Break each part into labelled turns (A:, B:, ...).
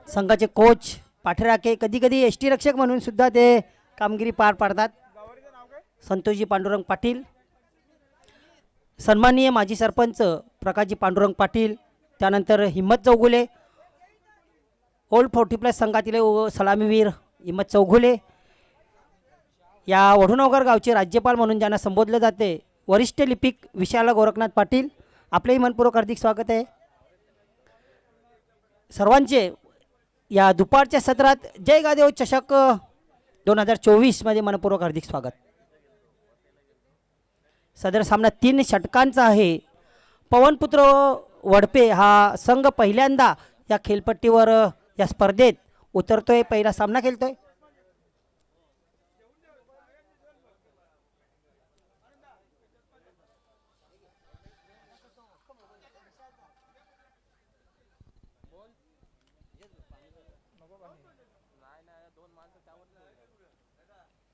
A: संघाचे कोच पाठराखे, कधी कधी एसटी रक्षक म्हणून सुद्धा ते कामगिरी पार पाडतात. संतोषजी पांडुरंग पाटील, सन्माननीय माजी सरपंच प्रकाशजी पांडुरंग पाटील, त्यानंतर हिम्मत चौगुले, ओल्ड 40+ संघातील सलामीवीर हिम्मत चौगुले, या वढूनगर गावचे राज्यपाल म्हणून ज्यांना संबोधले जाते वरिष्ठ लिपिक विशाल गोरखनाथ पाटील, आपलेही मनपूर्वक हार्दिक स्वागत आहे. सर्वांचे या दुपारच्या सत्रात जय गादेव चषक 2024 मध्ये मनपूर्वक हार्दिक स्वागत. सदर सामना 3 षटकांचा आहे. पवनपुत्र वडपे हा संघ पहिल्यांदा या खेळपट्टीवर या स्पर्धेत उतरतोय, पहिला सामना खेळतोय.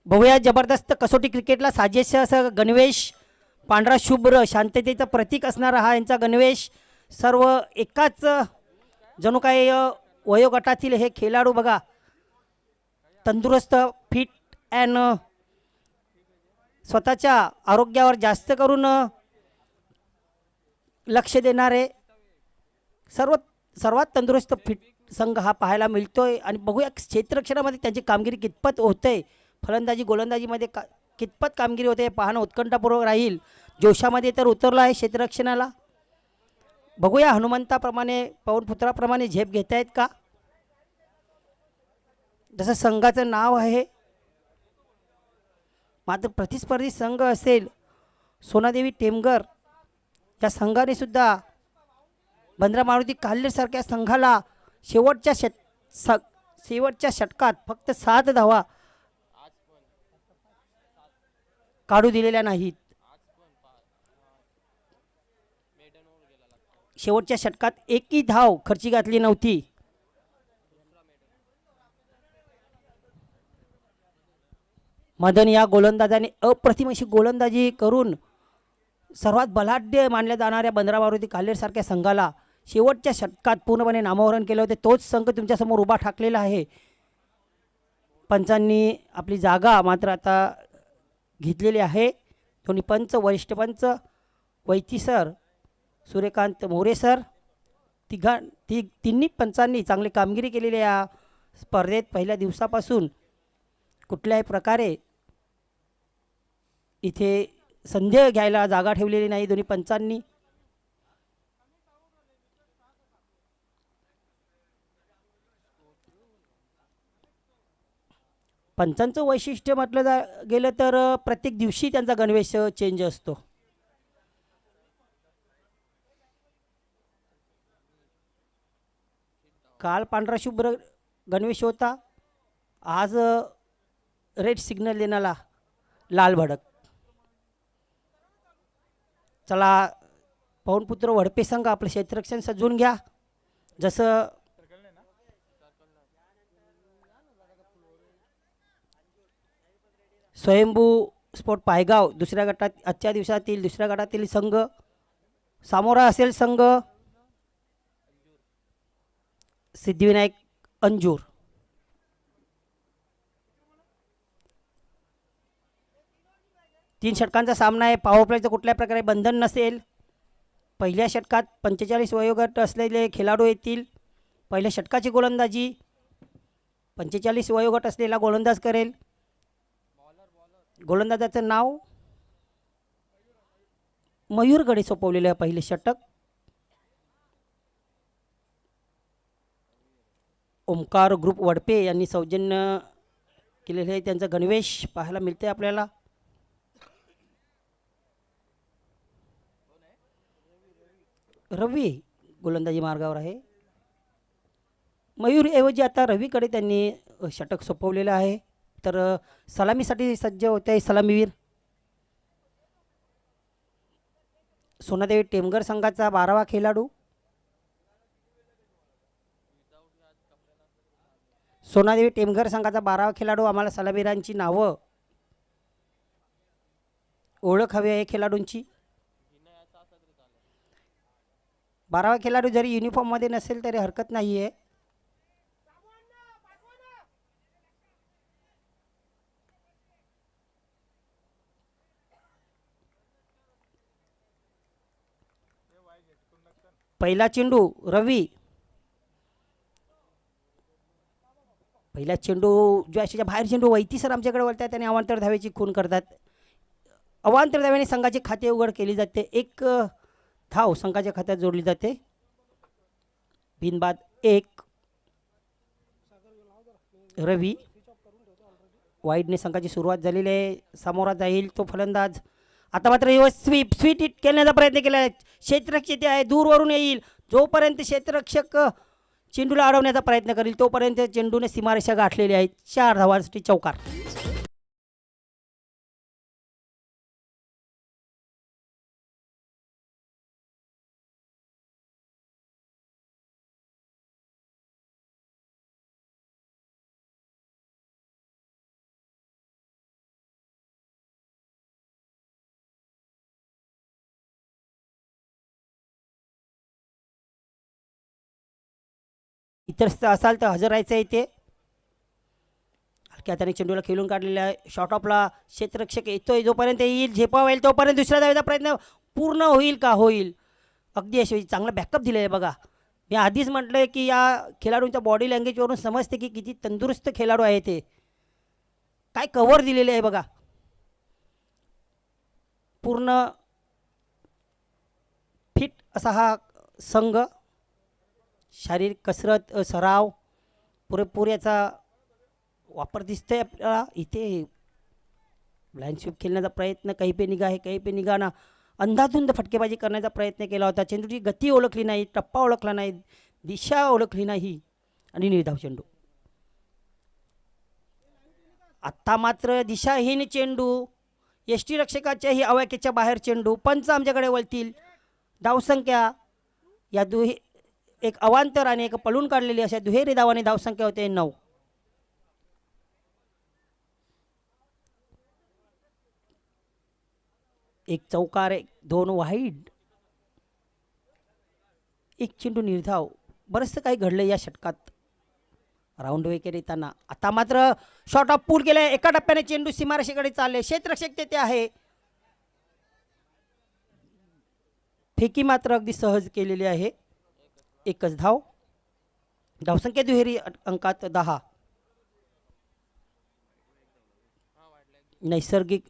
A: बघूया जबरदस्त कसोटी क्रिकेटला साजेस असं गणवेश, पांढरा शुभ्र शांततेचं प्रतीक असणारा हा यांचा गणवेश. सर्व एकाच जणू काही वयोगटातील हे खेळाडू बघा, तंदुरुस्त, फिट अँड स्वतःच्या आरोग्यावर जास्त करून लक्ष देणारे सर्वात तंदुरुस्त फिट संघ हा पाहायला मिळतोय. आणि बघूया क्षेत्ररक्षणामध्ये त्यांची कामगिरी कितपत होते, फलंदाजी गोलंदाजीमध्ये कितपत कामगिरी होते पाहणं उत्कंठापूर्वक राहील. जोशामध्ये तर उतरला आहे क्षेत्ररक्षणाला. बघूया हनुमंताप्रमाणे पवनपुत्राप्रमाणे झेप घेत आहेत का, जसं संघाचं नाव आहे. मात्र प्रतिस्पर्धी संघ असेल सोनादेवी टेमघर, या संघाने सुद्धा बंद्रा मारुती काल्हेरसारख्या संघाला शेवटच्या षटकात फक्त 7 धावा काढू दिलेल्या नाहीत. शेवटच्या षटकात एकही धाव खर्ची घातली नव्हती. मदन या गोलंदाजाने अप्रतिम अशी गोलंदाजी करून सर्वात बलाढ्य मानल्या जाणाऱ्या बंद्रा मारुती काल्हेरसारख्या संघाला शेवटच्या षटकात पूर्णपणे नामोहरण केले होते. तोच संघ तुमच्यासमोर उभा ठाकलेला आहे. पंचांनी आपली जागा मात्र आता घेतलेली आहे. दोन्ही पंच, वरिष्ठ पंच वैती सर, सूर्यकांत मोरे सर, तिन्ही पंचांनी चांगली कामगिरी केलेली या स्पर्धेत. पहिल्या दिवसापासून कुठल्याही प्रकारे इथे संदेह घ्यायला जागा ठेवलेली नाही दोन्ही पंचांनी. पंचांचं वैशिष्ट्य म्हटलं गेलं तर प्रत्येक दिवशी त्यांचा गणवेश चेंज असतो. काल पांढरा शुभ्र गणवेश होता, आज रेड सिग्नल देणारा लाल भडक. चला पवनपुत्र वडपे संघ आपलं क्षेत्ररक्षण सजवून घ्या. जसं स्वयंभू स्पोर्ट पायगाव दुसऱ्या गटात आजच्या दिवसातील दुसऱ्या गटातील संघ सामोरा असेल संघ सिद्धिविनायक अंजूर. तीन षटकांचा सामना आहे. पॉवर प्लेचं कुठल्या प्रकारे बंधन नसेल. पहिल्या षटकात 45 वयोगट असलेले खेळाडू येतील. पहिल्या षटकाची गोलंदाजी 45 वयोगट असलेला गोलंदाज करेल. गोलंदाजाचं नाव मयूरगडे सोपवलेलं आहे. पहिले षटक ओमकार ग्रुप वडपे यांनी सौजन्य केलेले आहे. त्यांचा गणवेश पाहायला मिळते आपल्याला. रवी गोलंदाजी मार्गावर आहे. मयूर ऐवजी आता रवीकडे त्यांनी षटक सोपवलेलं आहे. तर सलामीसाठी सज्ज होते सलामीवीर सोनादेवी टेमघर संघाचा 12वा खेळाडू. सोनादेवी टेमघर संघाचा 12वा खेळाडू. आम्हाला सलामीवीरांची नावं ओळख हवी आहे खेळाडूंची. 12वा खेळाडू जरी युनिफॉर्ममध्ये नसेल तरी हरकत नाही आहे. पहिला चेंडू रवी, पहिला चेंडू जो अशाच्या बाहेर चेंडू वैती सर आमच्याकडे वळतात आणि अवांतर धावेची खून करतात. अवांतर धाव्याने संघाचे खाते उघड केली जाते. एक धाव संघाच्या खात्यात जोडली जाते. बिनबाद 1. रवी वाईडने संघाची सुरुवात झालेली आहे. सामोरा जाईल तो फलंदाज. आता मात्र स्वीट हिट खेळण्याचा प्रयत्न केला आहे. क्षेत्ररक्षक आहे दूरवरून येईल. जोपर्यंत क्षेत्ररक्षक चेंडूला अडवण्याचा प्रयत्न करेल तोपर्यंत चेंडूने सीमारेषा गाठलेली आहे. 4 धावांसाठी चौकार. इतर असाल तर हजर राहायचं आहे. इथे हलक्या हाताने चेंडूला खेळून काढलेला आहे. शॉर्ट ऑफला क्षेत्ररक्षक येतोय. जोपर्यंत येईल झेपावा येईल तोपर्यंत दुसऱ्या धावेचा प्रयत्न पूर्ण होईल का होईल. अगदी यशस्वी चांगला बॅकअप दिलं आहे बघा. मी आधीच म्हटलं आहे की या खेळाडूंच्या बॉडी लँग्वेजवरून समजते की किती तंदुरुस्त खेळाडू आहे ते. काय कव्हर दिलेले आहे बघा. पूर्ण फिट असा हा संघ. शारीरिक कसरत सराव पुरेपूर याचा वापर दिसतोय आपल्याला. इथे ब्लाइंड स्वीप खेळण्याचा प्रयत्न काही पे निघा आहे काही पे निघाना. अंधाधुंद फटकेबाजी करण्याचा प्रयत्न केला होता. चेंडूची गती ओळखली नाही, टप्पा ओळखला नाही, दिशा ओळखली नाही आणि निर्धाव चेंडू. आत्ता मात्र दिशाहीन चेंडू. यष्टीरक्षकाच्याही अवाक्याच्या बाहेर चेंडू. पंच आमच्याकडे वळतील. धावसंख्या या एक अवांतर आणि एक पळून काढलेली अशा दुहेरी धावाने धावसंख्या होते 9. एक चौकार, 2 वाईड, 1 चेंडू निर्धाव. बरंचसं काही घडलं या षटकात राऊंड विकेट येताना. आता मात्र शॉर्ट ऑफ पूल केलं. एका टप्प्याने चेंडू सीमारेषेकडे चालले. क्षेत्ररक्षक तेथे आहे. फेकी मात्र अगदी सहज केलेली आहे. 1च धाव. धावसंख्या दुहेरी अंकात 10. नैसर्गिक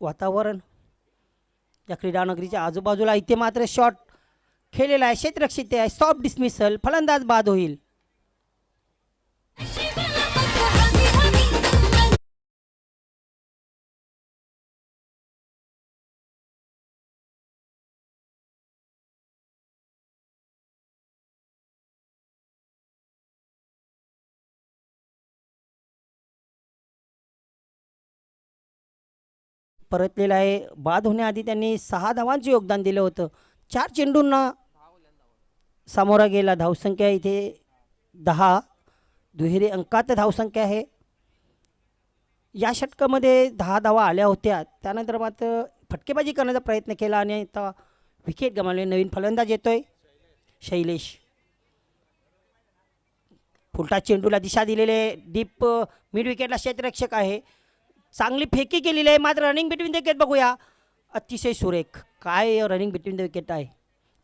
A: वातावरण या क्रीडानगरीच्या आजूबाजूला. इथे मात्र शॉट खेळलेला आहे. क्षेत्ररक्षित आहे. Soft dismissal. फलंदाज बाद होईल. परतलेला आहे. बाद होण्याआधी त्यांनी 6 धावांचे योगदान दिलं होतं. 4 चेंडूंना सामोरा गेला. धावसंख्या इथे 10. दुहेरी अंकात धावसंख्या आहे. या षटकामध्ये 10 धावा आल्या होत्या. त्यानंतर मात्र फटकेबाजी करण्याचा प्रयत्न केला आणि आता विकेट गमावले. नवीन फलंदाज येतोय शैलेश. फुलटा चेंडूला दिशा दिलेले. डीप मिड विकेटला क्षेत्ररक्षक आहे. चांगली फेकी केलेली आहे. मात्र रनिंग बिटवीन द विकेट बघूया. अतिशय सुरेख. काय रनिंग बिटवीन द विकेट आहे.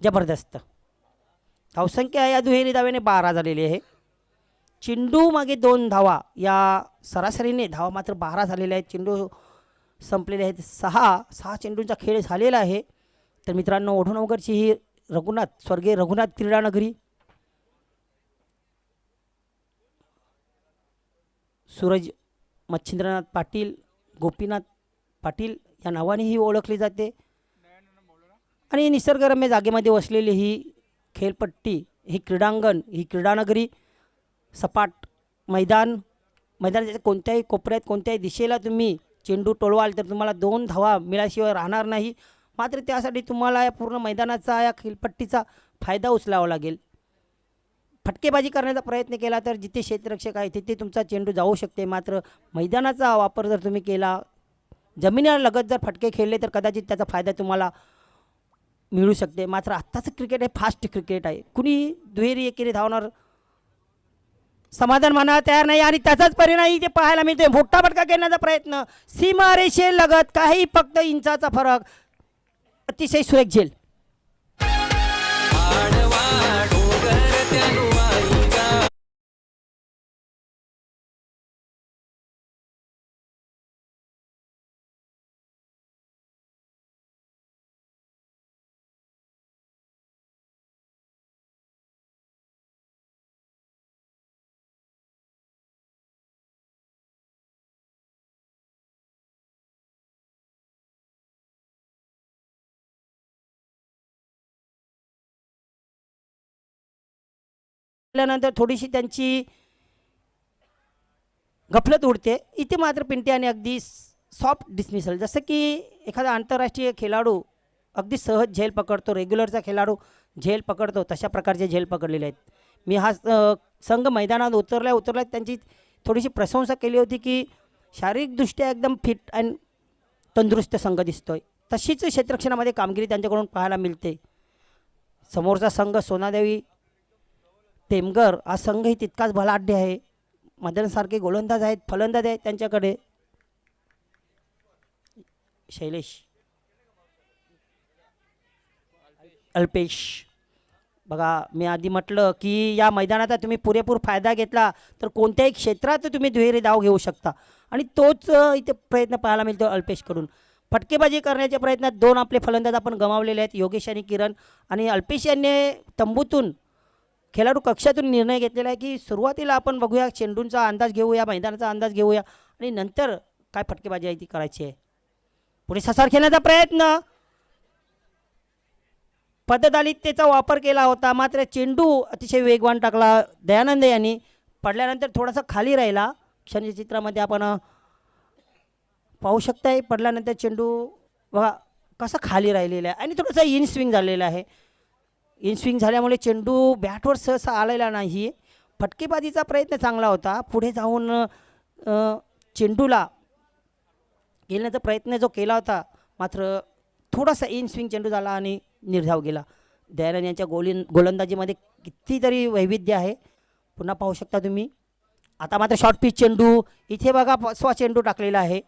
A: जबरदस्त. धावसंख्या या दुहेरी धाव्याने 12 झालेली आहे. चेंडू मागे 2 धावा. या सरासरीने धावा मात्र 12 झालेल्या आहेत. चेंडू संपलेले आहेत 6 चेंडूंचा खेळ झालेला आहे. तर मित्रांनो, ओढूनवगरची ही रघुनाथ स्वर्गीय रघुनाथ क्रीडानगरी सूरज मच्छिंद्रनाथ पाटील, गोपीनाथ पाटील या नावानेही ओळखली जाते. आणि निसर्गरम्य जागेमध्ये वसलेली ही खेळपट्टी, ही क्रीडांगण, ही क्रीडानगरी, सपाट मैदानाच्या कोणत्याही कोपऱ्यात कोणत्याही दिशेला तुम्ही चेंडू टोलवाल तर तुम्हाला 2 धावा मिळाल्याशिवाय राहणार नाही. मात्र त्यासाठी तुम्हाला या पूर्ण मैदानाचा, या खेळपट्टीचा फायदा उचलावा लागेल. फटकेबाजी करण्याचा प्रयत्न केला तर जिथे क्षेत्ररक्षक आहे तिथे तुमचा चेंडू जाऊ शकते. मात्र मैदानाचा वापर जर तुम्ही केला, जमिनीला लगत जर फटके खेळले तर कदाचित त्याचा फायदा तुम्हाला मिळू शकते. मात्र आत्ताचं क्रिकेट हे फास्ट क्रिकेट आहे. कुणी दुहेरी एकेरी धावणार समाधान मानायला तयार नाही आणि त्याचाच परिणाम इथे पाहायला मिळतोय. मोठा फटका घेण्याचा प्रयत्न, सीमारेषे लगत काही फक्त इंचाचा फरक. अतिशय सुरेख झेल. केल्यानंतर थोडीशी त्यांची गफलत उडते. इथे मात्र पिंट्याने अगदी सॉफ्ट डिसमिसल, जसं की एखादा आंतरराष्ट्रीय खेळाडू अगदी सहज झेल पकडतो, रेग्युलरचा खेळाडू झेल पकडतो, तशा प्रकारचे झेल पकडलेले आहेत. मी हा संघ मैदानात उतरल्या त्यांची थोडीशी प्रशंसा केली होती की शारीरिकदृष्ट्या एकदम फिट अँड तंदुरुस्त संघ दिसतोय. तशीच क्षेत्ररक्षणामध्ये कामगिरी त्यांच्याकडून पाहायला मिळते. समोरचा संघ सोनादेवी टेमगर हा संघही तितकाच बलाढ्य आहे. मदनसारखे गोलंदाज आहेत, फलंदाज आहेत त्यांच्याकडे. शैलेश, अल्पेश, बघा मी आधी म्हटलं की या मैदानाचा तुम्ही पुरेपूर फायदा घेतला तर कोणत्याही क्षेत्रात तुम्ही दुहेरी धाव घेऊ शकता आणि तोच इथे प्रयत्न पाहायला मिळतो अल्पेशकडून. फटकेबाजी करण्याच्या प्रयत्नात दोन आपले फलंदाज आपण गमावलेले आहेत, योगेश आणि किरण. आणि अल्पेश यांनी तंबूतून खेळाडू कक्षातून निर्णय घेतलेला आहे की सुरुवातीला आपण बघूया, चेंडूंचा अंदाज घेऊया, मैदानाचा अंदाज घेऊया आणि नंतर काय फटकेबाजी आहे ती करायची आहे. पुढे ससार खेळण्याचा प्रयत्न, पद्धतालितेचा वापर केला होता, मात्र चेंडू अतिशय वेगवान टाकला दयानंद यांनी. पडल्यानंतर थोडासा खाली राहिला, क्षणचित्रामध्ये आपण पाहू शकताय. पडल्यानंतर चेंडू बघा कसा खाली राहिलेला आहे आणि थोडासा इन स्विंग झालेला आहे. इन स्विंग झाल्यामुळे चेंडू बॅटवर सहसा आलेला नाही. फटकेबाजीचा प्रयत्न चांगला होता, पुढे जाऊन चेंडूला गेल्याचा प्रयत्न जो केला होता, मात्र थोडासा इन स्विंग चेंडू झाला आणि निर्धाव गेला. दयानंद यांच्या गोलंदाजीमध्ये कितीतरी वैविध्य आहे, पुन्हा पाहू शकता तुम्ही. आता मात्र शॉर्ट पिच चेंडू, इथे बघा 5वा चेंडू टाकलेला आहे.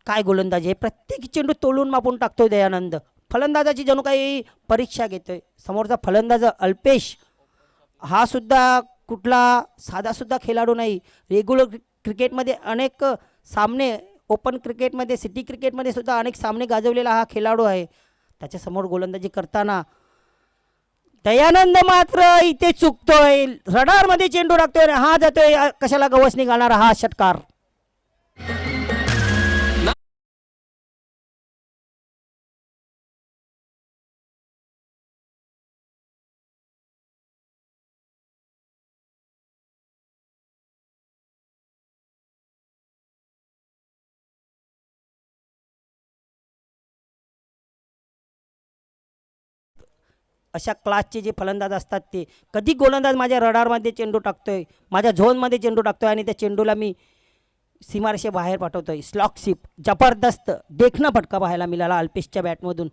A: काय गोलंदाजी आहे, प्रत्येक चेंडू तोलून मापून टाकतोय दयानंद. फलंदाजाची जणू काही परीक्षा घेतोय. समोरचा फलंदाज अल्पेश हा सुद्धा कुठला साधासुद्धा खेळाडू नाही. रेग्युलर क्रिकेटमध्ये अनेक सामने, ओपन क्रिकेटमध्ये, सिटी क्रिकेटमध्ये सुद्धा अनेक सामने गाजवलेला हा खेळाडू आहे. त्याच्यासमोर गोलंदाजी करताना दयानंद मात्र इथे चुकतोय. रडारमध्ये चेंडू टाकतोय, हा जातोय कशाला गवस निघाणार हा षटकार. अशा क्लासचे जे फलंदाज असतात ते, कधी गोलंदाज माझ्या रडारमध्ये चेंडू टाकतोय, माझ्या झोनमध्ये चेंडू टाकतोय आणि त्या चेंडूला मी सीमारेषे बाहेर पाठवतोय. स्लॉक शिप, जबरदस्त देखणं फटका पाहायला मिळाला अल्पेशच्या बॅटमधून.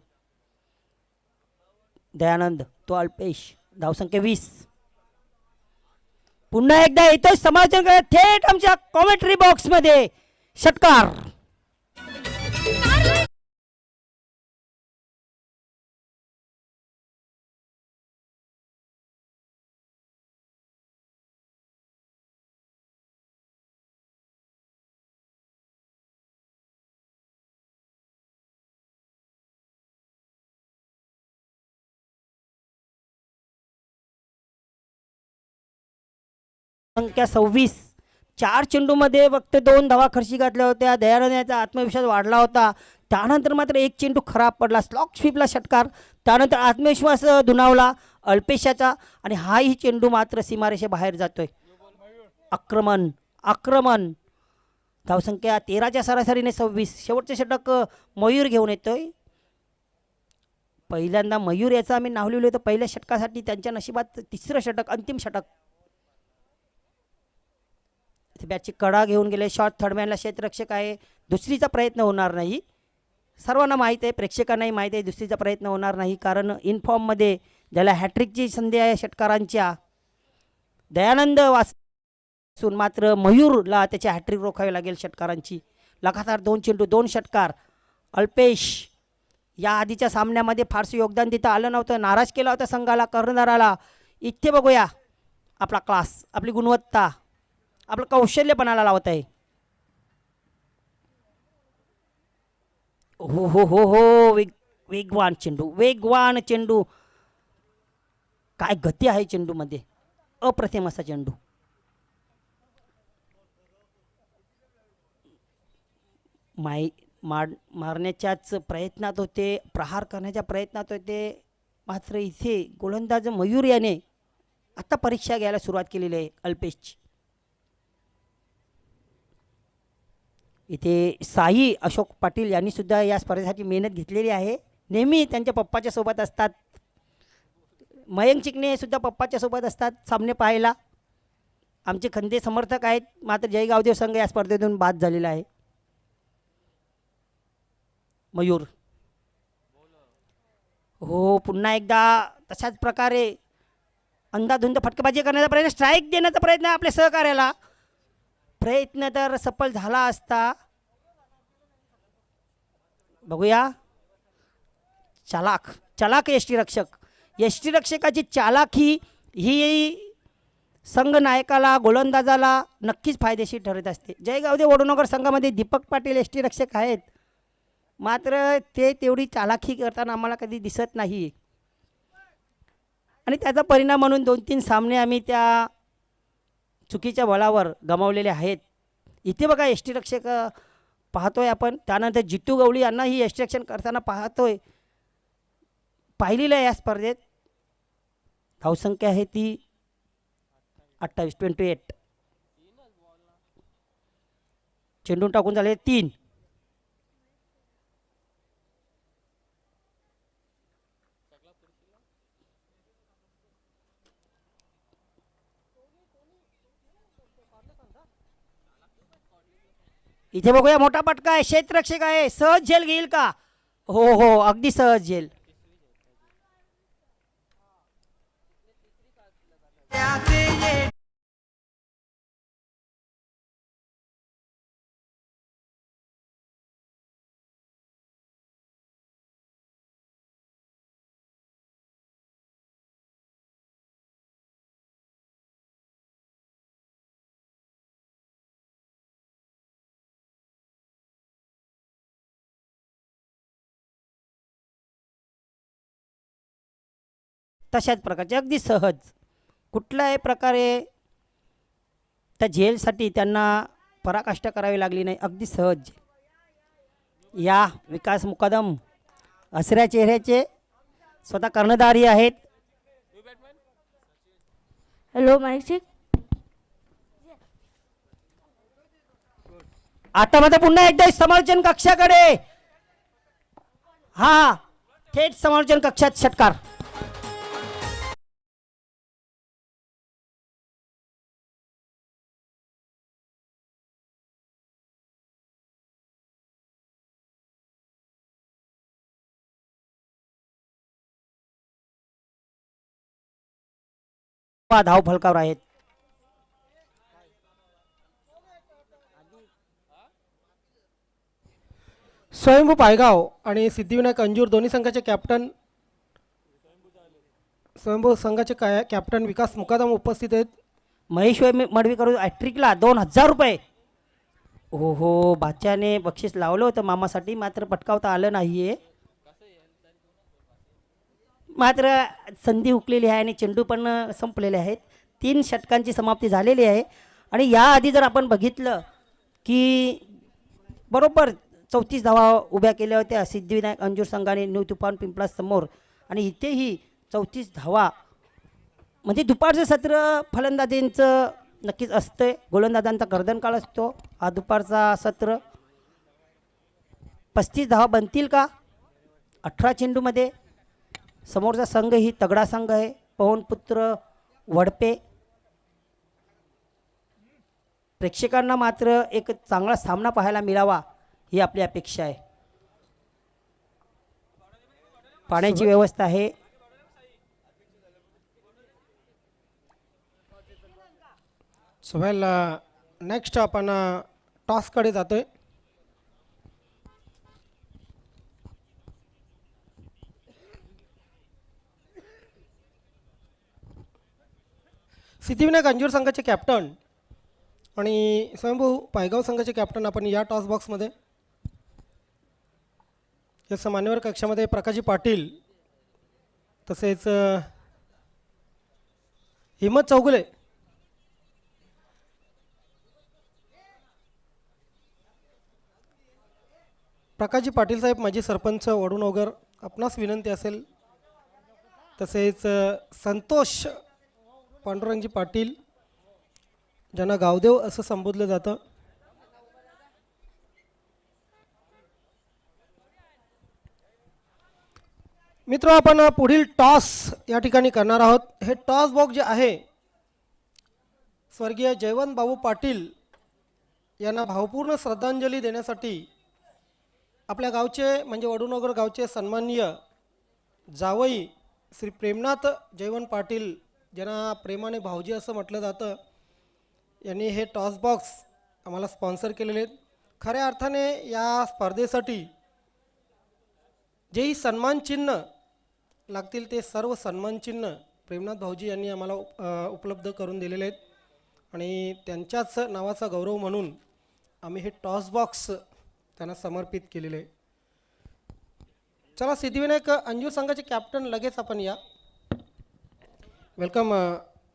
A: दयानंद तो अल्पेश, धावसंख्या 20. पुन्हा एकदा येतोय समालोचन करत थेट आमच्या कॉमेंट्री बॉक्समध्ये. षटकार. संख्या 26. 4 चेंडूमध्ये फक्त 2 धावा खर्ची घातल्या होत्या. दयानंद यांचा आत्मविश्वास वाढला होता. त्यानंतर मात्र एक चेंडू खराब पडला, स्लॉक स्वीपला षटकार. त्यानंतर आत्मविश्वास दुणावला अल्पेशाचा आणि हाही चेंडू मात्र सीमारेषे बाहेर जातोय. आक्रमण, आक्रमण. धावसंख्या 13च्या सरासरीने 26. शेवटचे षटक मयूर घेऊन येतोय. पहिल्यांदा मयूर याचं आम्ही नाव लिहिलं होतं पहिल्या षटकासाठी. त्यांच्या नशिबात 3रं षटक, अंतिम षटक. बॅटची कडा घेऊन गेले. शॉर्ट थर्डमॅनला क्षेत्ररक्षक आहे, दुसरीचा प्रयत्न होणार नाही. सर्वांना माहीत आहे, प्रेक्षकांनाही माहीत आहे दुसरीचा प्रयत्न होणार नाही, कारण इनफॉर्ममध्ये ज्याला हॅट्रिकची संधी आहे षटकारांच्या, दयानंद वाचून मात्र मयूरला त्याची हॅट्रिक रोखावी लागेल षटकारांची. लगातार 2 चेंडू 2 षटकार. अल्पेश या आधीच्या सामन्यामध्ये फारसं योगदान देता आलं नव्हतं, नाराज केला होता संघाला, कर्णधाराला. इथे बघूया आपला क्लास, आपली गुणवत्ता, आपलं कौशल्यपणाला लावत आहे. हो हो हो हो, वेगवान चेंडू, वेगवान चेंडू. काय गती आहे चेंडूमध्ये, अप्रतिम असा चेंडू. मारण्याच्याच प्रयत्नात होते, प्रहार करण्याच्या प्रयत्नात होते, मात्र इथे गोलंदाज मयूर याने आता परीक्षा घ्यायला सुरुवात केलेली आहे अल्पेशची. इथे साई अशोक पाटील यांनी सुद्धा या स्पर्धेसाठी मेहनत घेतलेली आहे. नेहमी त्यांच्या पप्पाच्या सोबत असतात. मयंक चिकणे सुद्धा पप्पाच्या सोबत असतात सामने पाहायला. आमचे खंदे समर्थक आहेत. मात्र जय गावदेव संघ या स्पर्धेतून बाद झालेला आहे. मयूर हो, पुन्हा एकदा तशाच प्रकारे अंधाधुंद फटकेबाजी करण्याचा प्रयत्न, स्ट्राईक देण्याचा प्रयत्न आपल्या सहकार्याला. प्रयत्न तर सफल झाला असता. बघूया. चालाक यष्टी रक्षकाची चालाकी ही संघ नायकाला गोलंदाजाला नक्कीच फायदेशीर ठरत असते. जय गावदेव वडोनगर संघामध्ये दीपक पाटील यष्टी रक्षक आहेत. मात्र ते तेवढी चालाकी करताना आम्हाला कधी दिसत नाही आणि त्याचा परिणाम म्हणून 2-3 सामने आम्ही त्या चुकीच्या बळावर गमावलेले आहेत. इथे बघा यष्टी रक्षक पाहतोय आपण. त्यानंतर जितू गवळी यांनाही यष्टी रक्षण करताना पाहतोय, पाहिलेलं आहे या स्पर्धेत. धावसंख्या आहे ती 28. चेंडून टाकून झाले 3. इथे बघूया मोठा पटका आहे. क्षेत्ररक्षक आहे. सहज झेल घेईल का? हो, अगदी सहज झेल. तशाच प्रकारचे अगदी सहज कुठल्याही प्रकारे त्या झेलसाठी त्यांना पराकाष्ठा करावी लागली नाही. अगदी सहज. या विकास मुकादम हसऱ्या चेहऱ्याचे स्वतः कर्णधारी आहेत.
B: Hello Mike.
A: आता मध्ये पुन्हा एकदा समालोचन कक्षाकडे. हा, थेट समालोचन कक्षात षटकार. धाव फलकावर आहेत.
C: स्वयंभू पायगाव आणि सिद्धिविनायक अंजूर दोन्ही संघाचे कॅप्टन, स्वयंभू संघाचे कॅप्टन विकास मुकादम उपस्थित आहेत.
A: महेश मडवीकर हॅट्रिकला 2000 रुपये. हो, बाच्याने बक्षीस लावलं होतं मामासाठी, मात्र पटकावता आलं नाहीये. मात्र संधी हुकलेली आहे आणि चेंडू पण संपलेले आहेत. 3 षटकांची समाप्ती झालेली आहे. आणि याआधी जर आपण बघितलं की बरोबर 34 धावा उभ्या केल्या होत्या सिद्धिविनायक अंजूर संघाने न्यू तुफान पिंपळा समोर. आणि इथेही 34 धावा, म्हणजे दुपारचं सत्र फलंदाजींचं नक्कीच असतं. गोलंदाजांचा गर्दनकाळ असतो हा दुपारचा सत्र. 35 धावा बनतील का 18 चेंडूमध्ये? समोरचा संघ ही तगडा संघ आहे, पवनपुत्र वडपे. प्रेक्षकांना मात्र एक चांगला सामना पाहायला मिळावा ही आपली अपेक्षा आहे. पाण्याची व्यवस्था आहे.
C: सोहेल, नेक्स्ट आपण टॉसकडे जातोय. सिद्धिविनायक अंजूर संघाचे कॅप्टन आणि स्वयंभू पायगाव संघाचे कॅप्टन आपण या टॉस बॉक्समध्ये. या मान्यवर कक्षामध्ये प्रकाशजी पाटील तसेच हिम्मत चौगुले. प्रकाशजी पाटील साहेब माजी सरपंच वडूनगर, आपणास विनंती असेल. तसेच संतोष पांडुरंगजी पाटील, ज्यांना गावदेव असं संबोधलं जातं. मित्र, आपण पुढील टॉस या ठिकाणी करणार आहोत. हे टॉस बॉक्स जे आहे, स्वर्गीय जयवंत बाबू पाटील यांना भावपूर्ण श्रद्धांजली देण्यासाठी आपल्या गावचे म्हणजे वडूनगर गावचे सन्माननीय जावई श्री प्रेमनाथ जयवंत पाटील, ज्यांना प्रेमाने भाऊजी असं म्हटलं जातं, यांनी हे टॉस बॉक्स आम्हाला स्पॉन्सर केलेले आहेत. खऱ्या अर्थाने या स्पर्धेसाठी जेही सन्मान चिन्ह लागतील ते सर्व सन्मान चिन्ह प्रेमनाथ भाऊजी यांनी आम्हाला उपलब्ध करून दिलेले आहेत आणि त्यांच्याच नावाचा गौरव म्हणून आम्ही हे टॉस बॉक्स त्यांना समर्पित केलेले आहे. चला, सिद्धिविनायक अंजूर संघाचे कॅप्टन लगेच आपण या. वेलकम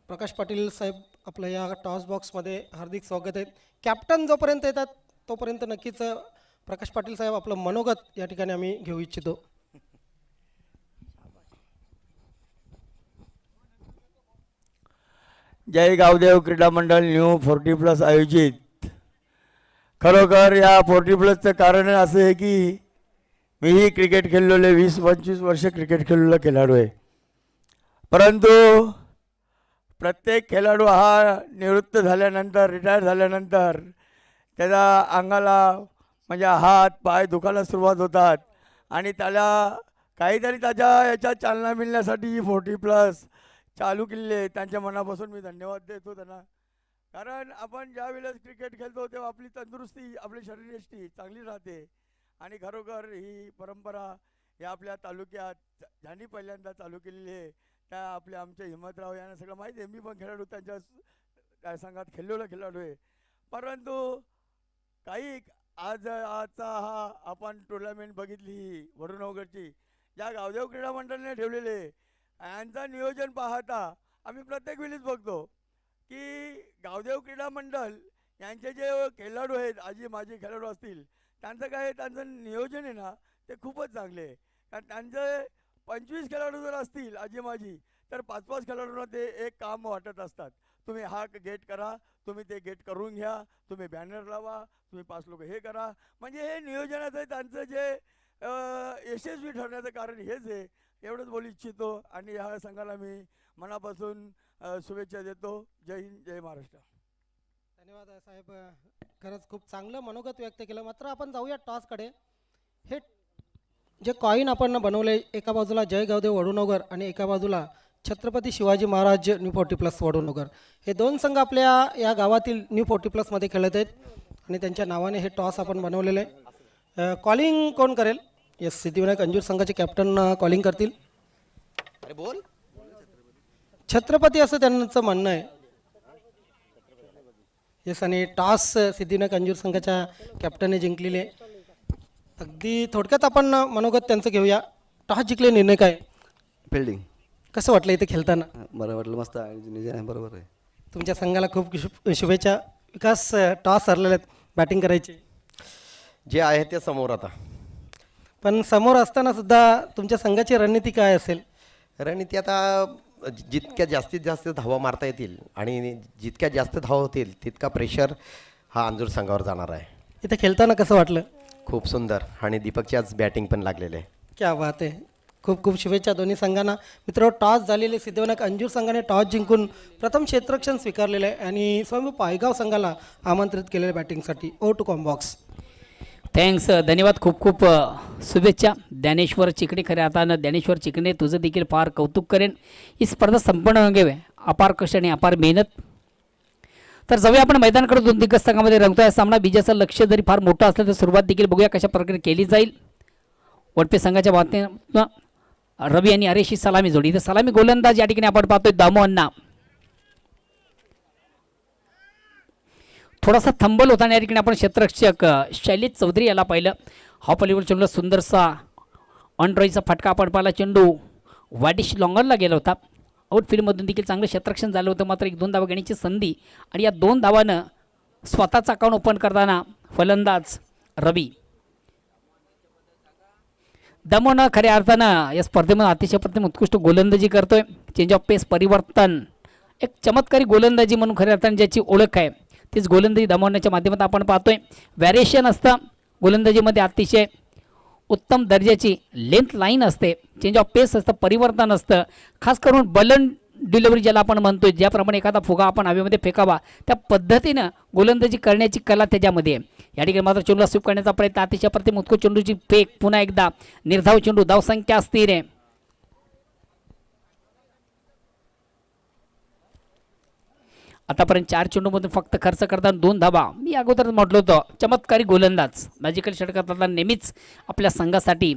C: प्रकाश पाटील साहेब, आपलं या टॉस बॉक्समध्ये हार्दिक स्वागत आहे. कॅप्टन जोपर्यंत येतात तोपर्यंत नक्कीच प्रकाश पाटील साहेब आपलं मनोगत या ठिकाणी आम्ही घेऊ इच्छितो.
D: जय गावदेव क्रीडा मंडळ न्यू 40+ आयोजित, खरोखर या 40+चं कारण असं आहे की मीही क्रिकेट खेळलेले 20-25 वर्ष क्रिकेट खेळलेला खेळाडू आहे. परंतु प्रत्येक खेळाडू हा निवृत्त झाल्यानंतर, रिटायर झाल्यानंतर त्याच्या अंगाला म्हणजे हात पाय दुखायला सुरुवात होतात आणि त्याला काहीतरी त्याच्या याच्यात चालना मिळण्यासाठी 40+ चालू केले. त्यांच्या मनापासून मी धन्यवाद देतो त्यांना. कारण आपण ज्या वेळेस क्रिकेट खेळतो तेव्हा आपली तंदुरुस्ती, आपली शरीरयष्टी चांगली राहते आणि खरोखर ही परंपरा या आपल्या तालुक्यात ज्यांनी पहिल्यांदा चालू केलेली आहे त्या आपल्या आमच्या हिम्मतराव यांना सगळं माहिती आहे. मी पण खेळाडू त्यांच्या संघात खेळलेला खेळाडू आहे. परंतु काही आजचा हा आपण टुर्नामेंट बघितली वडूनगरची, ज्या गावदेव क्रीडा मंडळाने ठेवलेले, यांचं नियोजन पाहता आम्ही प्रत्येक वेळीच बघतो की गावदेव क्रीडा मंडळ यांचे जे खेळाडू आहेत, आजी माजी खेळाडू असतील, त्यांचं नियोजन आहे ना ते खूपच चांगले आहे. कारण त्यांचे 25 खेळाडू जर असतील आजी माजी, तर 5-5 खेळाडूंना ते एक काम वाटत असतात. तुम्ही हा गेट करा, तुम्ही ते गेट करून घ्या, तुम्ही बॅनर लावा, तुम्ही 5 लोक हे करा. म्हणजे हे नियोजनाचं त्यांचं जे यशस्वी ठरण्याचं कारण हेच आहे. एवढंच बोलू इच्छितो आणि ह्या संघाला मी मनापासून शुभेच्छा देतो. जय हिंद, जय महाराष्ट्र.
C: धन्यवाद साहेब, खरंच खूप चांगलं मनोगत व्यक्त केलं. मात्र आपण जाऊया टॉसकडे. हे जे कॉईन आपण बनवले, एका बाजूला जय गावदेव वडूनगर आणि एका बाजूला छत्रपती शिवाजी महाराज न्यू 40+ वडूनगर, हे दोन संघ आपल्या या गावातील न्यू 40+ मध्ये खेळत आहेत आणि त्यांच्या नावाने हे टॉस आपण बनवलेलं आहे. कॉलिंग कोण करेल? येस, सिद्धिविनायक अंजूर संघाचे कॅप्टन कॉलिंग करतील.
E: अरे बोल.
C: छत्रपती असं त्यांचं म्हणणं आहे. येस, आणि टॉस सिद्धिविनायक अंजूर संघाच्या कॅप्टनने जिंकलेले. अगदी थोडक्यात आपण मनोगत त्यांचं घेऊया. टॉस जिंकले, निर्णय काय?
E: फिल्डिंग.
C: कसं वाटलं इथे खेळताना?
E: बरं वाटलं, मस्त आहे, बरोबर आहे.
C: तुमच्या संघाला खूप शुभेच्छा. विकास, टॉस हरलेले आहेत, बॅटिंग करायची
E: जे आहे ते समोर आता.
C: पण समोर असताना सुद्धा तुमच्या संघाची रणनीती काय असेल?
E: रणनीती आता जितक्या जास्तीत जास्त धावा मारता येतील आणि जितक्या जास्त धावा होतील तितका प्रेशर हा अंजूर संघावर जाणार आहे.
C: इथे खेळताना कसं वाटलं?
E: खूप सुंदर, आणि दीपकची आज बॅटिंग पण लागलेलं आहे.
C: क्या बात आहे. खूप खूप शुभेच्छा दोन्ही संघांना. मित्र, टॉस झालेले सिद्धिविनायक अंजूर संघाने टॉस जिंकून प्रथम क्षेत्ररक्षण स्वीकारलेलं आहे आणि स्वयंभू पायगाव संघाला आमंत्रित केलेलं बॅटिंगसाठी. ओ टू कॉम्बॉक्स.
A: थँक्स, धन्यवाद, खूप खूप शुभेच्छा. ज्ञानेश्वर चिकणे, खऱ्या अर्थानं ज्ञानेश्वर चिकणे, तुझं देखील फार कौतुक करेन. ही स्पर्धा संपन्न होणे अपार कष्ट आणि अपार मेहनत. तर जाऊया आपण मैदानाकडे. 2 दिग्गज संघामध्ये रंगतोय सामना. विजयाचं लक्ष जरी फार मोठं असलं तर सुरुवात देखील बघूया कशा प्रकारे केली जाईल. वडपे संघाच्या बाबतीत रवी आणि हरेशची सलामी जोडी. तर सलामी गोलंदाज या ठिकाणी आपण पाहतोय दामो अण्णा. थोडासा थंबल होता आणि या ठिकाणी आपण क्षेत्ररक्षक शैलेश चौधरी याला पाहिलं. हा पलीकडे चेंडूला सुंदरसा ऑनड्रॉईचा फटका आपण पाहिला. चेंडू वाडिश लॉंगरला गेला होता. आउटफील्डमधून देखील चांगलं क्षेत्ररक्षण झालं होतं. मात्र 1-2 धावा घेण्याची संधी आणि या 2 धावानं स्वतःचा अकाउंट ओपन करताना फलंदाज रवी. दमोनं खऱ्या अर्थानं या स्पर्धेमध्ये अतिशय प्रथम उत्कृष्ट गोलंदाजी करतोय. चेंज ऑफ पेस परिवर्तन
F: एक चमत्कारी गोलंदाजी म्हणून खऱ्या अर्थाने ज्याची ओळख आहे तीच गोलंदाजी दमवण्याच्या माध्यमातून आपण पाहतोय. व्हॅरिएशन असतं गोलंदाजीमध्ये, अतिशय उत्तम दर्जाची लेंथ लाईन असते, चेंज ऑफ पेस असतं, परिवर्तन असतं. खास करून बलन डिलिव्हरी ज्याला आपण म्हणतोय, ज्याप्रमाणे एखादा फुगा आपण हवेमध्ये फेकावा त्या पद्धतीनं गोलंदाजी करण्याची कला त्याच्यामध्ये आहे. या ठिकाणी मात्र चेंडूला स्वीप करण्याचा प्रयत्न, अतिशय प्रतिम उत्कृष्ट चेंडूची फेक, पुन्हा एकदा निर्धाव चेंडू, धावसंख्या स्थिर आहे. आतापर्यंत 4 चेंडूमधून फक्त खर्च करताना 2 धाबा. मी अगोदर म्हटलं होतं चमत्कारी गोलंदाज, मॅजिकल षटकातला नेहमीच आपल्या संघासाठी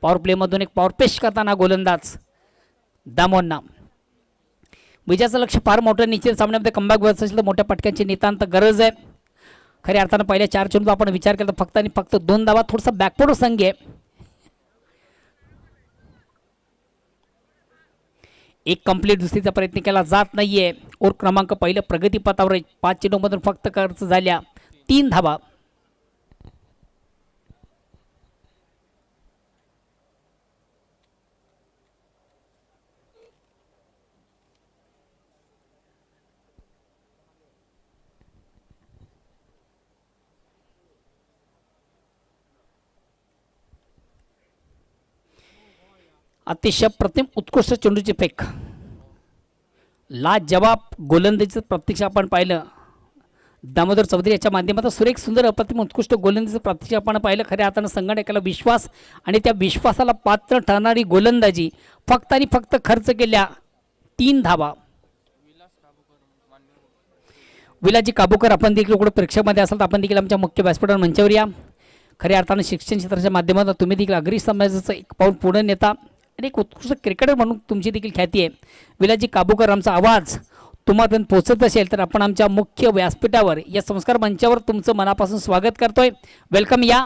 F: पॉवर प्लेमधून एक पॉवर पेश करताना गोलंदाज दामोंना. विजयाचं लक्ष फार मोठं, निश्चित सामन्यामध्ये कमबॅक व्हायचं असेल तर मोठ्या पटक्यांची नितांत गरज आहे. खऱ्या अर्थानं पहिल्या 4 चेंडू आपण विचार केला तर फक्त आणि फक्त 2 धाबा, थोडासा बॅकवर्ड संघ आहे. एक कंप्लीट दुसरीचा प्रयत्न केला जात नाहीये. ओव्हर क्रमांक पहिलं प्रगतीपथावर 5 चेंडूमधून फक्त खर्च झाल्या 3 धाबा. अतिशय प्रतिम उत्कृष्ट चेंडूची फेक, लाजवाब गोलंदाजीचं प्रत्यक्ष आपण पाहिलं. दामोदर चौधरी याच्या माध्यमातून सुरेख सुंदर अप्रतिम उत्कृष्ट गोलंदाजीचं प्रत्यक्ष आपण पाहिलं. खऱ्या अर्थानं संघटनेला विश्वास आणि त्या विश्वासाला पात्र ठरणारी गोलंदाजी, फक्त आणि फक्त खर्च केल्या 3 धाबा. विलाजी काबूकर, आपण देखील कुठे परीक्षेमध्ये असाल तर आपण देखील आमच्या मुख्य व्यासपीठावर मंचावर या. खऱ्या अर्थानं शिक्षण क्षेत्राच्या माध्यमातून तुम्ही देखील अग्री समाजाचं एक पाऊल पुढे नेता आणि एक उत्कृष्ट क्रिकेटर म्हणून तुमची देखील ख्याती आहे. विलाजी काबूकर, आमचा आवाज तुम्हापर्यंत पोहोचत असेल तर आपण आमच्या मुख्य व्यासपीठावर या संस्कार मंचावर तुमचं मनापासून स्वागत करतोय. वेलकम. या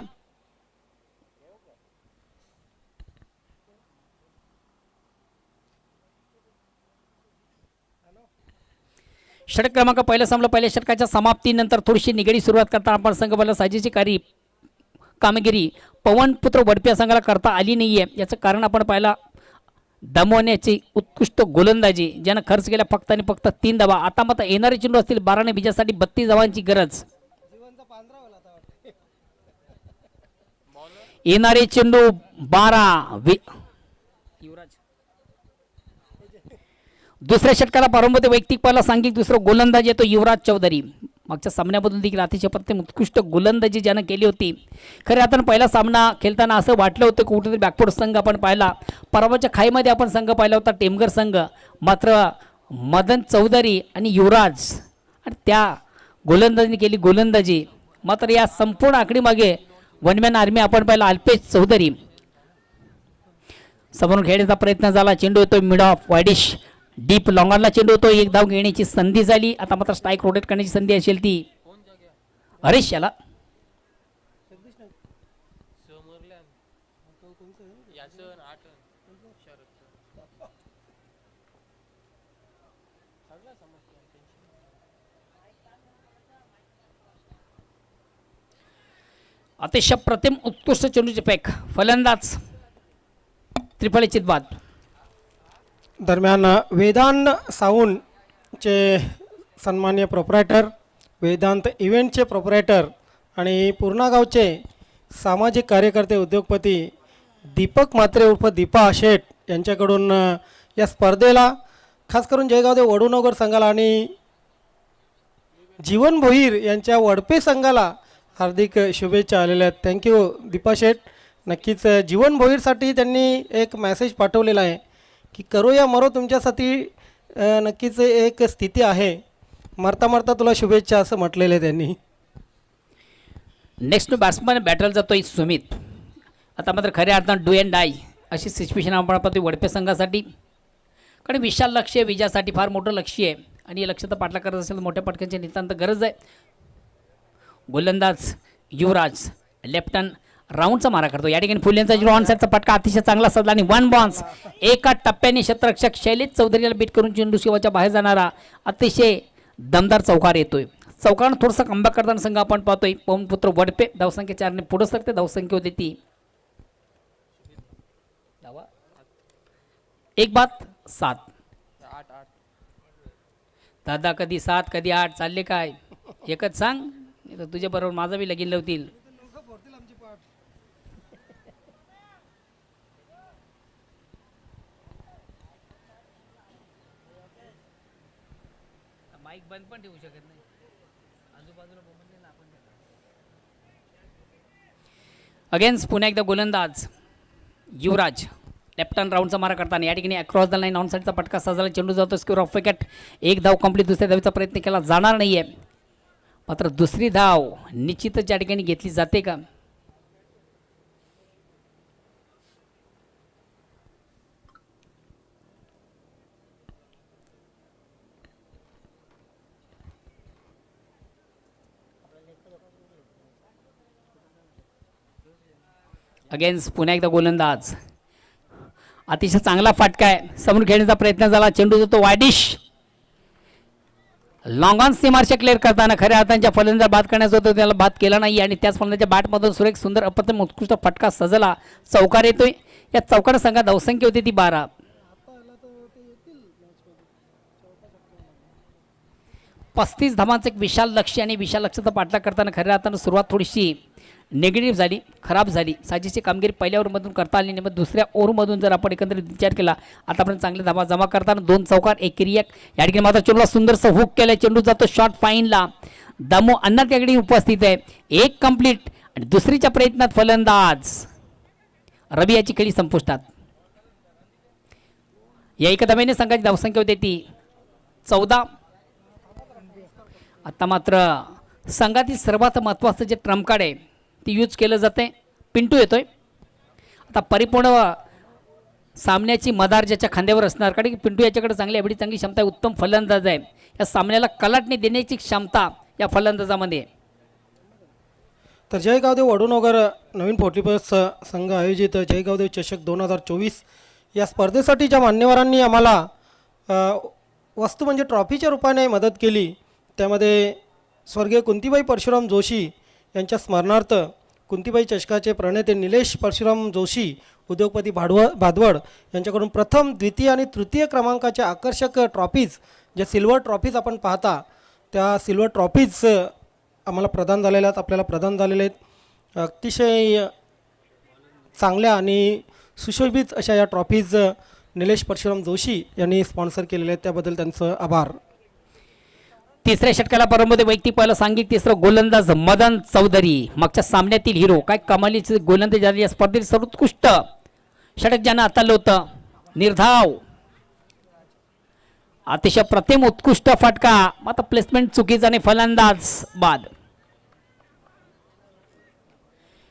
F: षटक क्रमांक पहिलं संपलं. पहिल्या षटकाच्या समाप्तीनंतर थोडीशी निगडी सुरुवात करताना आपण संघ साजेची कामगिरी पवनपुत्र वडपे संघाला करता आली नाहीये. याचं कारण आपण पाहिला दमवण्याची उत्कृष्ट गोलंदाजी, ज्यानं खर्च केला फक्त आणि फक्त 3 धावा. आता मात्र येणारे चेंडू असतील 12 ने विजयासाठी 32 धावांची गरज. येणारे चेंडू 12. दुसऱ्या षटकाला प्रारंभ वैयक्तिक पहिला सांघिक दुसरा गोलंदाज येतो युवराज चौधरी. मागच्या सामन्यामधून देखील अतिशय प्रतिम उत्कृष्ट गोलंदाजी ज्यानं केली होती. खरं आता पहिला सामना खेळताना असं वाटलं होतं की कुठेतरी बॅकवर्ड संघ आपण पाहिला. पराभवाच्या खाईमध्ये आपण संघ पाहिला होता टेमघर संघ. मात्र मदन चौधरी आणि युवराज आणि त्या गोलंदाजीने केली गोलंदाजी. मात्र या संपूर्ण आकडीमागे वनमॅन आर्मी आपण पाहिला अल्पेश चौधरी. समोरून खेळण्याचा प्रयत्न झाला. चेंडू येतो मिड ऑफ वायडिश डीप लॉंगरला चेंडू होतो. एक धाव घेण्याची संधी झाली. आता मात्र स्ट्राईक रोटेट करण्याची संधी असेल ती हरीश याला. अतिशय प्रतिम उत्कृष्ट चेंडूचे फेक, फलंदाज त्रिफळीचित बाद.
C: दरम्यान वेदांत साऊंडचे सन्मान्य प्रोप्रायटर, वेदांत इव्हेंटचे प्रोप्रायटर आणि पूर्णा गावचे सामाजिक कार्यकर्ते उद्योगपती दीपक म्हात्रे उर्फ दीपा शेठ यांच्याकडून या स्पर्धेला खास करून जयगावदेव वडूनगर संघाला आणि जीवन भोईर यांच्या वडपे संघाला हार्दिक शुभेच्छा आलेल्या आहेत. थँक्यू दीपा शेठ. नक्कीच जीवन भोईरसाठी त्यांनी एक मेसेज पाठवलेला आहे की करो या मरो तुमच्यासाठी नक्कीच एक स्थिती आहे, मरता मरता तुला शुभेच्छा असं म्हटलेलं आहे त्यांनी.
F: नेक्स्ट बॅट्समॅन बॅटल जातोय सुमित. आता मात्र खऱ्या अर्थानं डू अँड डाय अशी सिच्युएशन आपण पाहतोय वडपे संघासाठी. कारण विशाल लक्ष्य विजयासाठी फार मोठं लक्ष्य आहे आणि हे लक्ष्य तर पाठला करत असेल मोठ्या पटक्यांची नितांत गरज आहे. गोलंदाज युवराज लेफ्ट हँड राऊंडचा मारा करतो. या ठिकाणी फुल्यांचा जो ऑन साईडचा पटका अतिशय चांगला सजला आणि 1 बॉन्स. एका टप्प्याने क्षेत्ररक्षक शैलेश चौधरीला बीट करून चेंडू शिवाच्या बाहेर जाणारा अतिशय दमदार चौकार येतोय. चौकानं थोडंसं कमबॅक करताना संघ आपण पाहतोय पवनपुत्र वडपे. धावसंख्या 4 ने पुढे सरते. धावसंख्या होती ती 1 बाद 7. दादा कधी 7 कधी 8 चालले काय एकच सांग, नाही तर तुझ्या बरोबर माझा बी लगीन लावतील. माईक बंद पण ठेवू शकत नाही, आजूबाजूला बोंबलले ना आपण. अगेन्स्ट पुन्हा एकदा गोलंदाज युवराज लेफ्ट हँड राऊंडचा मारा करताना या ठिकाणी अक्रॉस द लाईन ऑन साईडचा पटका सजला, चेंडू जातो स्क्वेअर ऑफ विकेट. एक धाव कंप्लीट, दुसऱ्या धावीचा प्रयत्न केला जाणार नाहीये, मात्र दुसरी धाव निश्चितच या ठिकाणी घेतली जाते का. अगेन्स्ट पुन्हा एकदा गोलंदाज अतिशय चांगला फटका आहे, समोर खेळण्याचा प्रयत्न झाला, चेंडू जातो वायडिश. लॉंग ऑन सीमार्श क्लिअर करताना खऱ्या हातांच्या फलंदाज बाद करण्याचा होतो, त्याला बाद केला नाही आणि त्याच फलंदाच्या बॅटमधून सुरेख सुंदर अप्रतिम उत्कृष्ट फटका सजला, चौकार येतोय. या चौकार संघात धावसंख्या होती ती 12. 35 धावांचं एक विशाल लक्ष्य आणि विशाल लक्ष्याचा पाठलाग करताना खऱ्या हातानं सुरुवात थोडीशी निगेटिव्ह झाली, खराब झाली. साजेची कामगिरी पहिल्या ओव्हरमधून करता आली नाही, मग दुसऱ्या ओव्हरमधून जर आपण एकंदरीत विचार केला आतापर्यंत चांगले धावा जमा करताना 2 चौकार 1 क्रिया. या ठिकाणी मात्र चेंडूला सुंदरसं हुक केलं, चेंडू जातो शॉर्ट फाईनला. दामो अण्णा त्या ठिकाणी उपस्थित आहे. 1 कंप्लीट आणि दुसरीच्या प्रयत्नात फलंदाज रवी याची खेळी संपुष्टात. या एका धावेने संघाची धावसंख्या होती ती 14. आता मात्र संघातील सर्वात महत्त्वाचं जे ट्रम्प कार्ड आहे ती यूज केलं जाते. पिंटू येतोय आता परिपूर्ण सामन्याची मदार ज्याच्या खांद्यावर असणार, कारण की पिंटू याच्याकडे चांगली एवढी चांगली क्षमता आहे, उत्तम फलंदाज आहे. या सामन्याला कलाटणी देण्याची क्षमता या फलंदाजामध्ये.
C: तर जयगावदेव वडूनगर नवीन 40+ संघ आयोजित जयगावदेव चषक 2024 या स्पर्धेसाठी ज्या मान्यवरांनी आम्हाला वस्तू म्हणजे ट्रॉफीच्या रूपाने मदत केली, त्यामध्ये स्वर्गीय कुंतीबाई परशुराम जोशी यांच्या स्मरणार्थ कुंतीबाई चषकाचे प्रणेते निलेश परशुराम जोशी, उद्योगपती भादवड यांच्याकडून प्रथम, द्वितीय आणि तृतीय क्रमांकाच्या आकर्षक ट्रॉफीज, ज्या सिल्वर ट्रॉफीज आपण पाहता त्या सिल्वर ट्रॉफीज आम्हाला प्रदान झालेल्या आहेत, आपल्याला प्रदान झालेले आहेत. अतिशय चांगल्या आणि सुशोभित अशा या ट्रॉफीज निलेश परशुराम जोशी यांनी स्पॉन्सर केलेले आहेत, त्याबद्दल त्यांचं आभार.
F: तिसऱ्या षटकाला परमध्ये वैयक्तिक पहिलं सांगिक, तिसरं गोलंदाज मदन चौधरी, मागच्या सामन्यातील हिरो. काय कमालीचे गोलंदाज झाले या स्पर्धेत, सर्वोत्कृष्ट षटक ज्यांना हाताळलं होतं. निर्धाव अतिशय प्रतिम उत्कृष्ट फटका, मात्र प्लेसमेंट चुकीचा आणि फलंदाज बाद.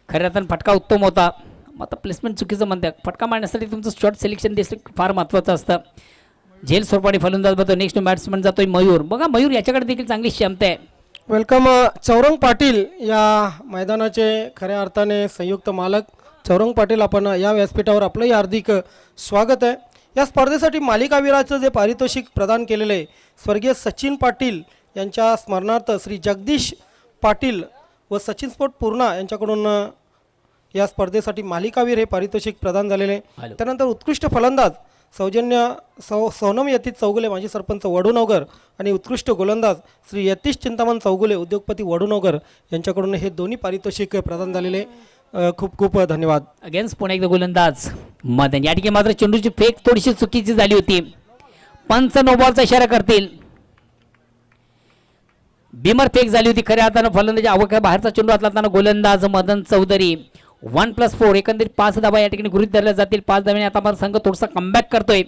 F: खऱ्या अर्थानं फटका उत्तम होता, मात्र प्लेसमेंट चुकीचं म्हणतात. फटका मारण्यासाठी तुमचं शॉट सिलेक्शन देखील फार महत्त्वाचं असतं. झेल स्वरूपाने फलंदाज बघतो. नेक्स्ट बॅट्समन जातोय मयूर. बघा मयूर याच्याकडे देखील चांगली क्षमता आहे.
C: वेलकम चौरंग पाटील या मैदानाचे खऱ्या अर्थाने संयुक्त मालक चौरंग पाटील, आपण या व्यासपीठावर आपलंही हार्दिक स्वागत आहे. या स्पर्धेसाठी मालिकावीराचं जे पारितोषिक प्रदान केलेलं आहे स्वर्गीय सचिन पाटील यांच्या स्मरणार्थ श्री जगदीश पाटील व सचिन स्पोर्ट पूर्णा यांच्याकडून या स्पर्धेसाठी मालिकावीर हे पारितोषिक प्रदान झालेले आहे. त्यानंतर उत्कृष्ट फलंदाज सौजन्य सोनम यतीश चौगुले, माजी सरपंच वडूनगर, आणि उत्कृष्ट गोलंदाज श्री यतीश चिंतामण चौगुले, उद्योगपती वडूनगर यांच्याकडून हे दोन्ही पारितोषिक प्रदान झालेले. खूप खूप धन्यवाद.
F: अगेन्स्ट पुन्हा एकदा गोलंदाज मदन. या ठिकाणी मात्र चेंडूची फेक थोडीशी चुकीची झाली होती. पंच नो बॉलचा इशारा करतील. बिमर फेक झाली होती. खऱ्या हातानं फलंदाजी अवघ्या बाहेरचा चेंडू हाताळताना गोलंदाज मदन चौधरी. 1+4 एकंदरीत 5 धावा या ठिकाणी गृहीत धरल्या जातील. 5 धाव्याने आता मात्र संघ थोडासा कमबॅक करतोय.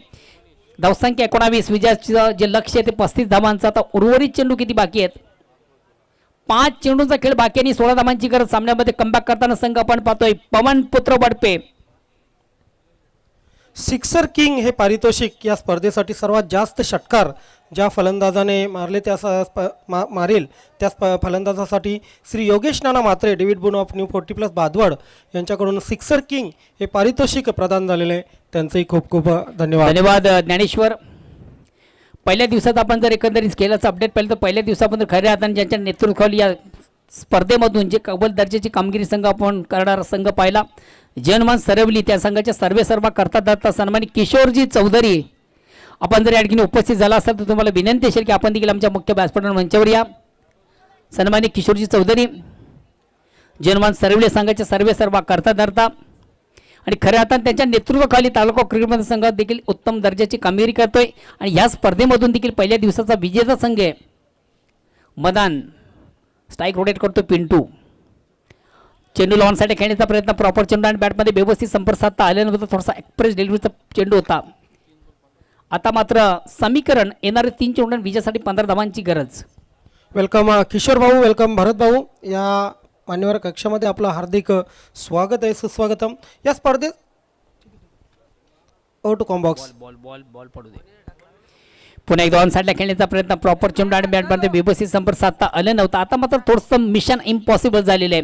F: धावसंख्या 19, विजयाचं जे लक्ष्य आहे ते 35 धावांचं. आता उर्वरित चेंडू किती बाकी आहेत? 5 चेंडूंचा खेळ बाकी आणि 16 धावांची गरज. सामन्यामध्ये कमबॅक करताना संघ आपण पाहतोय पवन पुत्र बडपे.
C: सिक्सर किंग हे पारितोषिक या स्पर्धेसाठी सर्वात जास्त षटकार ज्या फलंदाजाने मारले मारेल त्या फलंदाजासाठी श्री योगेश नाना मात्रे, डेव्हिड बुन ऑफ न्यू 40+ भादवड यांच्याकडून सिक्सर किंग हे पारितोषिक प्रदान झालेले. त्यांचेही खूप खूप धन्यवाद.
F: धन्यवाद ज्ञानेश्वर. पहिल्या दिवसात आपण जर एकंदरीत स्केलाचं अपडेट पाहिलं तर पहिल्या दिवसापासून खऱ्या हाताने ज्यांच्या नेतृत्वाखाली या स्पर्धेमधून जे अव्वल दर्जाची कामगिरी संघ आपण करणारा संघ पाहिला, जनमान सरवली, त्या संघाच्या सर्वे सर्वा करता धरता सन्मानित किशोरजी चौधरी आपण जर या ठिकाणी उपस्थित झाला असाल तर तुम्हाला विनंती असेल की आपण देखील आमच्या मुख्य व्यासपीठावर मंचावर या. सन्माननीय किशोरजी चौधरी जनमान सर्वले संघाचे सर्व करता धरता आणि खऱ्या अर्थाने त्यांच्या नेतृत्वाखाली तालुका क्रिकेट मतदारसंघात देखील उत्तम दर्जाची कामगिरी करतोय आणि या स्पर्धेमधून देखील पहिल्या दिवसाचा विजेता संघ आहे मदान. स्ट्राईक रोटेट करतो पिंटू. चेंडू लॉनसाठी खेळण्याचा प्रयत्न प्रॉपर चेंडू आणि बॅटमध्ये व्यवस्थित संपर्क साधता आले नव्हता. थोडासा एक्सप्रेस डिलिव्हरीचा चेंडू होता. आता मात्र समीकरण येणारे 3 चेंडू विजयासाठी 15 धावांची गरज.
C: वेलकम किशोर भाऊ, वेलकम भरत भाऊ. या मान्यवर कक्षामध्ये आपलं हार्दिक स्वागत आहे, सुस्वागतम. या स्पर्धेत आउट कॉम्बॉक्स
F: बॉल पडू दे. पुन्हा एकदा ऑन साईडला खेळण्याचा प्रयत्न प्रॉपर चेंडू आणि बॅटमध्ये व्यवस्थित संपर्क साधता आलं नव्हतं. आता मात्र थोडंसं मिशन इम्पॉसिबल झालेलं आहे.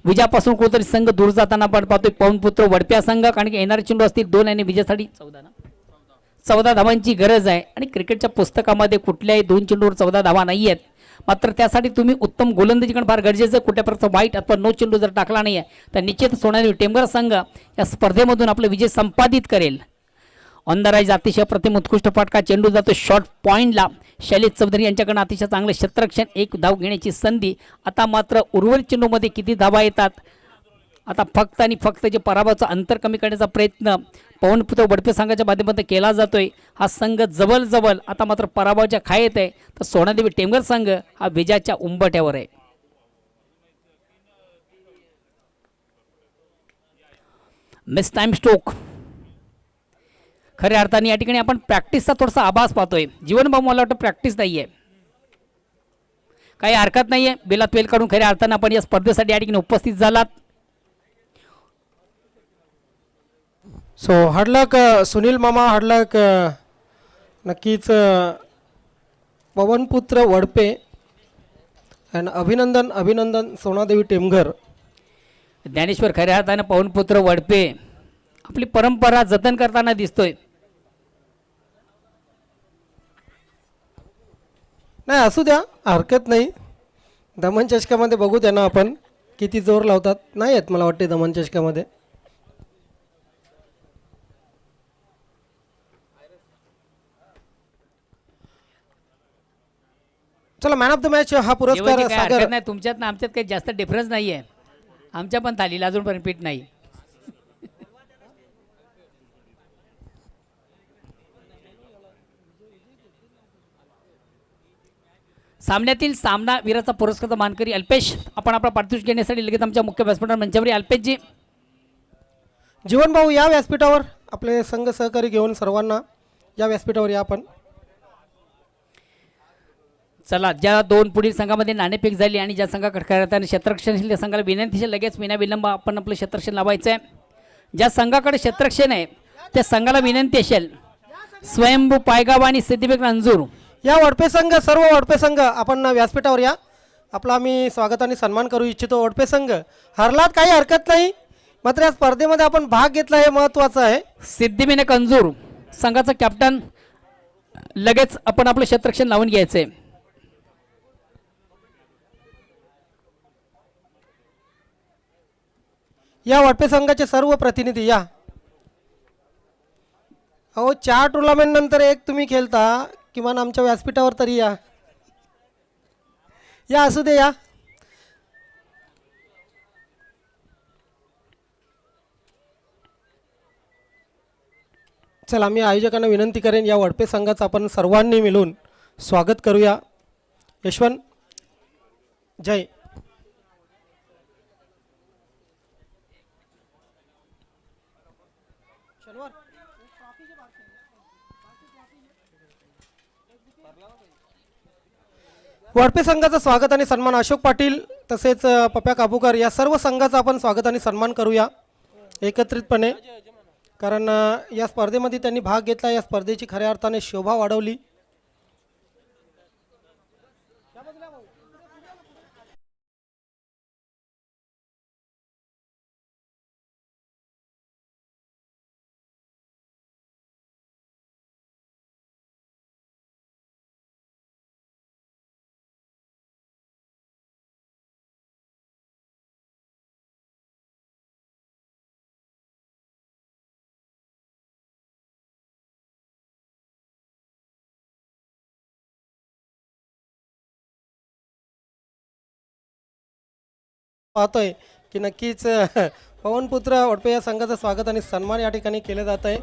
F: विजयापासून कुठेतरी संघ दूर जाताना आपण पाहतोय. पवनपुत्र वडप्या संघ कारण की येणारे चेंडू असतील 2 आणि विजयासाठी 14 धावांची गरज आहे. आणि क्रिकेटच्या पुस्तकामध्ये कुठल्याही 2 चेंडूवर 14 धावा नाही आहेत. मात्र त्यासाठी तुम्ही उत्तम गोलंदाजी करणं फार गरजेचं आहे. कुठल्या प्रकारचा वाईट अथवा नो चेंडू जर टाकला नाही आहे तर निश्चित सोनाली टेंबर संघ या स्पर्धेमधून आपला विजय संपादित करेल. ऑन द राईज अतिशय प्रतिम उत्कृष्ट फटका. चेंडू जातो शॉर्ट पॉईंटला. शैलेश चौधरी यांच्याकडनं अतिशय चांगलं क्षेत्ररक्षण, 1 धाव घेण्याची संधी. आता मात्र उर्वरित चेंडूमध्ये किती धावा येतात. आता फक्त आणि फक्त जे पराभवाचं अंतर कमी करण्याचा प्रयत्न पवनपुत्र वडपे संघाच्या माध्यमातून केला जातोय. हा संघ जवळ आता मात्र पराभवाच्या खायेत आहे. तर सोनादेवी टेंबर संघ हा विजयाच्या उंबरठ्यावर आहे. Miss time stroke. खऱ्या अर्थाने या ठिकाणी आपण प्रॅक्टिसचा थोडासा आभास पाहतोय. जीवनभाऊ मला वाटतं प्रॅक्टिस नाहीये, काही हरकत नाहीये. बेलात वेल काढून खऱ्या अर्थानं आपण या स्पर्धेसाठी या ठिकाणी उपस्थित झालात.
C: सो हार्डलक सुनील मामा, हार्डलक नक्कीच पवनपुत्र वडपे आणि अभिनंदन सोनादेवी टेमघर.
F: ज्ञानेश्वर खऱ्या अर्थानं पवनपुत्र वडपे आपली परंपरा जतन करताना दिसतोय.
C: नाही असू द्या, हरकत नाही. दमन चषकामध्ये बघू त्यांना आपण किती जोर लावतात. नाही आहेत मला वाटते दमन चषकामध्ये. चला मॅन ऑफ द मॅच हा पुरस्कार
F: जेवायची काही
C: सागर.
F: हरकत नाही. तुमच्यात ना आमच्यात काही जास्त डिफरन्स नाहीये. आमच्या पण थालीला अजूनपर्यंत पीठ नाही. सामन्यातील सामना वीराचा पुरस्कारचा मानकरी अल्पेश. आपण आपला पारितोषिक घेण्यासाठी लगेच आमच्या मुख्य व्यासपीठावर मंचावर अल्पेशजी.
C: जीवन भाऊ या व्यासपीठावर आपले संघ सहकारी घेऊन सर्वांना या व्यासपीठावर या आपण.
F: चला, ज्या 2 पुढील संघामध्ये नाणेफेक झाली आणि ज्या संघाकडे खेळताना क्षेत्ररक्षण असेल त्या संघाला विनंती असेल लगेच विनाविलंब आपण आपलं क्षेत्ररक्षण लावायचं आहे. ज्या संघाकडे क्षेत्ररक्षण आहे त्या संघाला विनंती असेल स्वयंभू पायगाव आणि सिद्धिबेग अंजूर
C: या वडपे संघ, सर्व वडपे संघ आपण व्यासपीठावर या. आपला आम्ही स्वागत आणि सन्मान करू इच्छितो. वडपे संघ हरलात काही हरकत नाही, मात्र या स्पर्धेमध्ये आपण भाग घेतला हे महत्त्वाचं आहे.
F: सिद्धिविनायक अंजूर संघाचं कॅप्टन लगेच आपण आपलं क्षेत्ररक्षण लावून घ्यायचंय.
C: या वडपे संघाचे सर्व प्रतिनिधी या. अहो 4 टुर्नामेंट नंतर एक तुम्ही खेळता, किमान आमच्या व्यासपीठावर तरी या. या असू दे या. चला मी आयोजकांना विनंती करेन या वडपे संघाचं आपण सर्वांनी मिळून स्वागत करूया. यशवंत जय. वडपे संघाचं स्वागत आणि सन्मान अशोक पाटील तसेच पप्या काबूकर या सर्व संघाचं आपण स्वागत आणि सन्मान करूया एकत्रितपणे. कारण या स्पर्धेमध्ये त्यांनी भाग घेतला, या स्पर्धेची खऱ्या अर्थाने शोभा वाढवली. पाहतोय की नक्कीच पवनपुत्र ओडपे या संघाचं स्वागत आणि सन्मान या ठिकाणी केलं जात आहे.